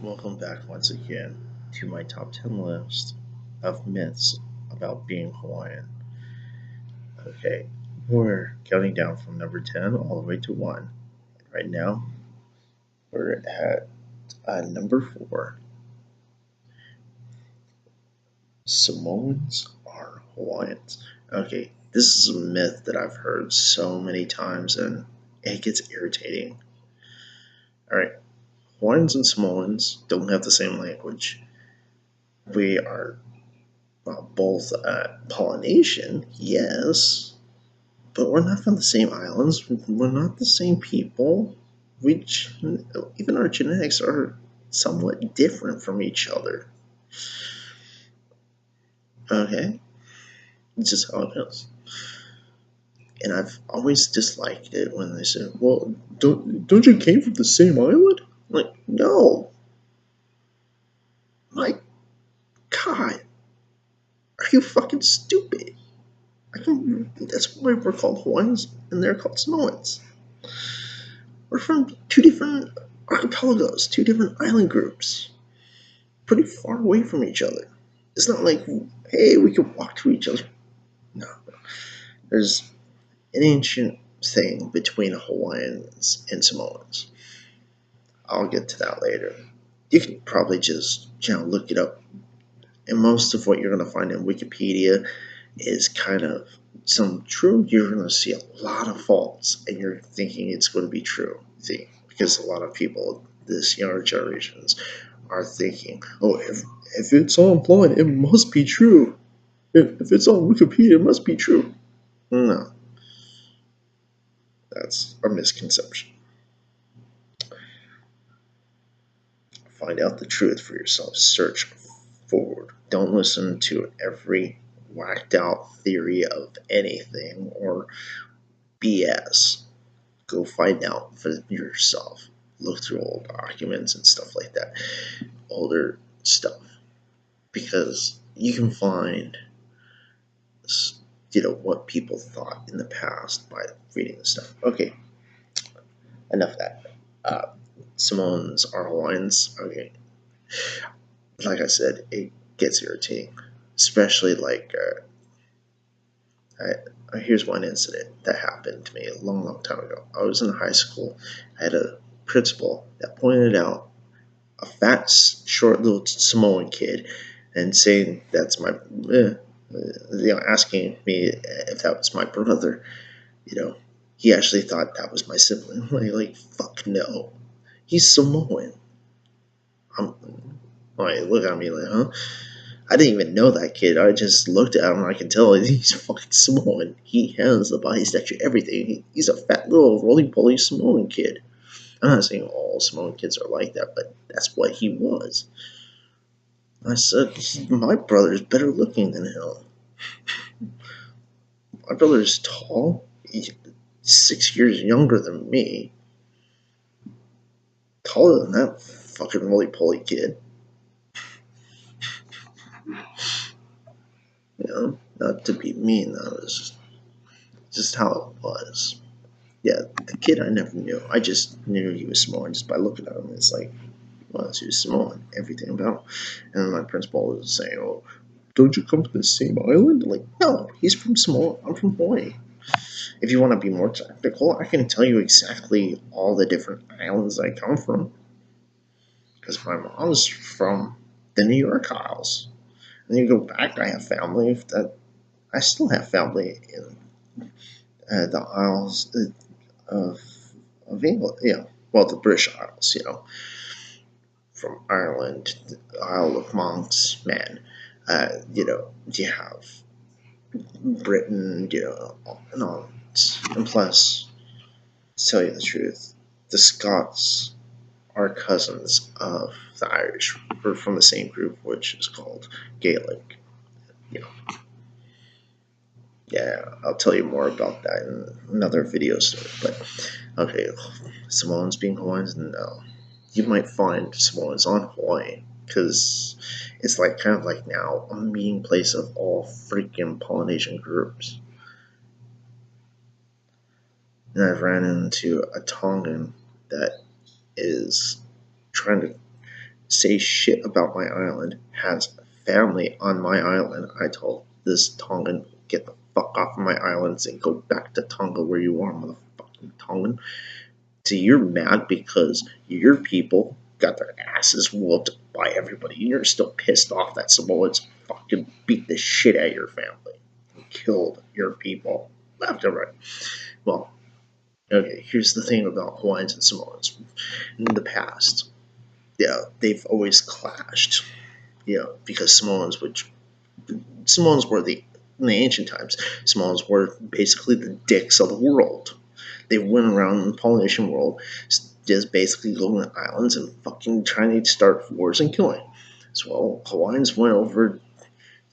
Welcome back once again to my top 10 list of myths about being Hawaiian. Okay, we're counting down from number 10 all the way to 1. Right now, we're at number 4. Samoans are Hawaiians. Okay, this is a myth that I've heard so many times and it gets irritating. Alright, Hawaiians and Samoans don't have the same language. We are both Polynesian, yes, but we're not from the same islands. We're not the same people. We even our genetics are somewhat different from each other. Okay, it's just how it is. And I've always disliked it when they say, "Well, don't you came from the same island?" I'm like, no, my God, are you fucking stupid? That's why we're called Hawaiians and they're called Samoans. We're from two different archipelagos, two different island groups, pretty far away from each other. It's not like, hey, we can walk to each other. No. There's an ancient thing between Hawaiians and Samoans. I'll get to that later. You can probably just look it up. And most of what you're going to find in Wikipedia is kind of some true. You're going to see a lot of faults, and you're thinking it's going to be true. See, because a lot of people, this younger generations, are thinking, oh, if it's online, it must be true. If it's on Wikipedia, it must be true. No, that's a misconception. Find out the truth for yourself. Search forward. Don't listen to every whacked out theory of anything or BS. Go find out for yourself. Look through old documents and stuff like that. Older stuff. Because you can find what people thought in the past by reading this stuff. Okay, enough of that. Samoans are Hawaiians. Okay, like I said, it gets irritating, especially here's one incident that happened to me a long, long time ago. I was in high school. I had a principal that pointed out a fat, short little Samoan kid and saying that's my, asking me if that was my brother. He actually thought that was my sibling. Like fuck no, he's Samoan. I'm like, look at me like, huh? I didn't even know that kid. I just looked at him and I can tell he's fucking Samoan. He has the body stature, everything. He's a fat little roly-poly Samoan kid. I'm not saying all Samoan kids are like that, but that's what he was. I said, my brother's better looking than him. My brother's tall. He's 6 years younger than me. Taller than that fucking roly-poly kid. Not to be mean, that was just how it was. Yeah, the kid I never knew. I just knew he was Samoan just by looking at him. It's like, well, he was Samoan, everything about him. And then my principal was saying, oh, don't you come from the same island? Like, no, he's from Samoa. I'm from Hawaii. If you want to be more technical, I can tell you exactly all the different islands I come from. Because my mom's from the New York Isles. And you go back, I have family that I still have family in the Isles of England. Well, the British Isles. From Ireland, the Isle of Monks, man. You have Britain, and all. And plus, to tell you the truth, the Scots are cousins of the Irish. We're from the same group, which is called Gaelic. You know, yeah, I'll tell you more about that in another video story. But okay, Samoans being Hawaiians, no. You might find Samoans on Hawaii because it's like kind of like now a meeting place of all freaking Polynesian groups. And I've ran into a Tongan that is trying to say shit about my island, has family on my island, I told this Tongan, get the fuck off of my islands and go back to Tonga where you are, motherfucking Tongan. So you're mad because your people got their asses whooped by everybody. You're still pissed off that Samoans fucking beat the shit out of your family and killed your people left and right. Well, okay, here's the thing about Hawaiians and Samoans. In the past, yeah, they've always clashed. Because Samoans were in the ancient times, Samoans were basically the dicks of the world. They went around the Polynesian world just basically going to islands and fucking trying to start wars and killing. So Hawaiians went over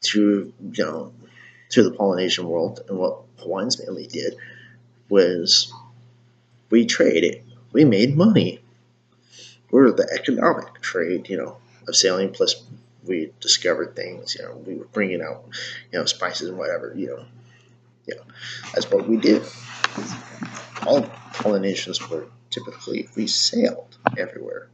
to the Polynesian world, and what Hawaiians mainly did was we traded. We made money. We're the economic trade, of sailing. Plus, we discovered things. We were bringing out, spices and whatever. That's what we did. All Polynesians were typically we sailed everywhere.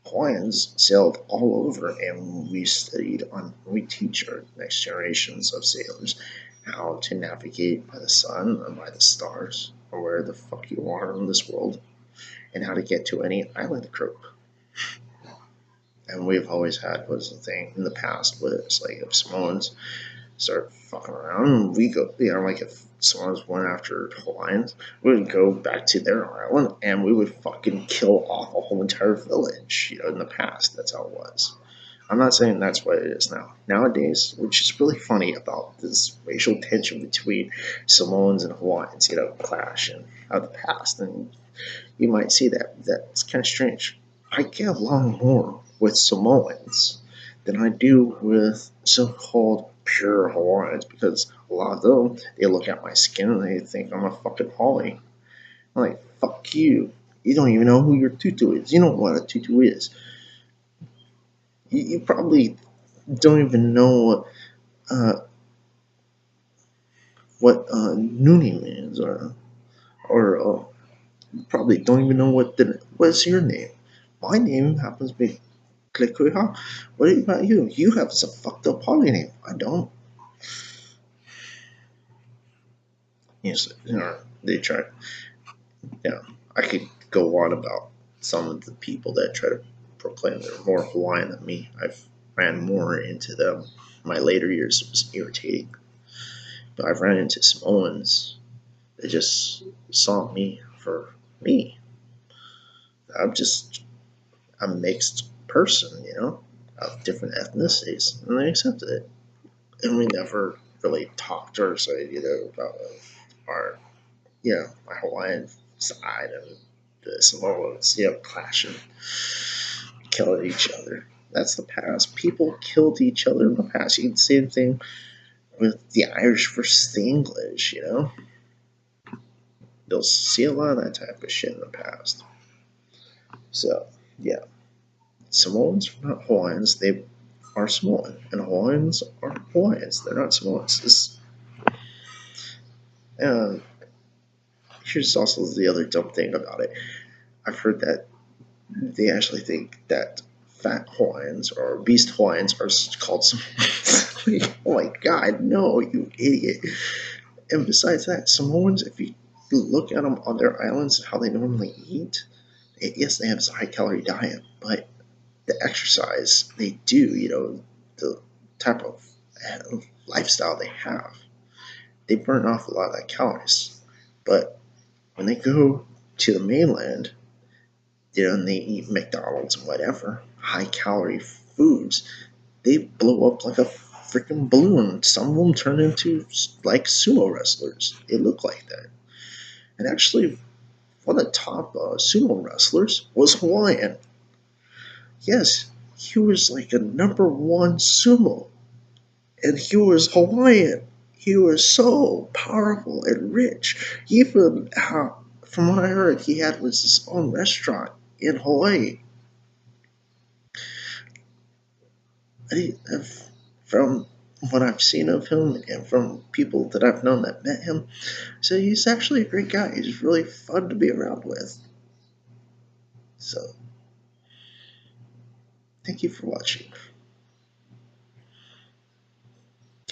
Hawaiians sailed all over, and we teach our next generations of sailors how to navigate by the sun and by the stars, or where the fuck you are in this world, and how to get to any island group. And we've always had was the thing in the past where it's like if Samoans start fucking around, we go, like if Samoans went after Hawaiians, we would go back to their island and we would fucking kill off a whole entire village. In the past, that's how it was. I'm not saying that's what it is now. Nowadays, which is really funny about this racial tension between Samoans and Hawaiians, clash and of the past, and you might see that's kind of strange. I get along more with Samoans than I do with so-called pure Hawaiians because a lot of them, they look at my skin and they think I'm a fucking Hawaii. I'm like, fuck you. You don't even know who your tutu is. You know what a tutu is. You probably don't even know what noonie means, or you probably don't even know what's your name. My name happens to be Klekuha. What about you? You have some fucked up Polly name. I don't. They try. I could go on about some of the people that try to proclaim they're more Hawaiian than me. I've ran more into them. My later years was irritating. But I've ran into Samoans that just saw me for me. I'm just a mixed person, of different ethnicities, and they accepted it. And we never really talked or said, about our, my Hawaiian side and the Samoans, clashing, killing each other. That's the past. People killed each other in the past. You can see the same thing with the Irish versus the English, You'll see a lot of that type of shit in the past. So, yeah. Samoans are not Hawaiians. They are Samoan. And Hawaiians are Hawaiians. They're not Samoans. And here's also the other dumb thing about it. I've heard that they actually think that fat Hawaiians or beast Hawaiians are called Samoans. Oh my god, no, you idiot. And besides that, Samoans, if you look at them on their islands and how they normally eat, yes, they have a high calorie diet, but the exercise they do, the type of lifestyle they have, they burn off a lot of that calories. But when they go to the mainland, and they eat McDonald's and whatever, high calorie foods, they blow up like a freaking balloon. Some of them turn into like sumo wrestlers. They look like that. And actually, one of the top sumo wrestlers was Hawaiian. Yes, he was like a #1 sumo. And he was Hawaiian. He was so powerful and rich. Even from what I heard, he had his own restaurant in Hawaii. From what I've seen of him and from people that I've known that met him, so he's actually a great guy. He's really fun to be around with. So, Thank you for watching.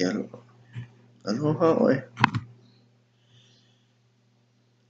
Aloha. Aloha.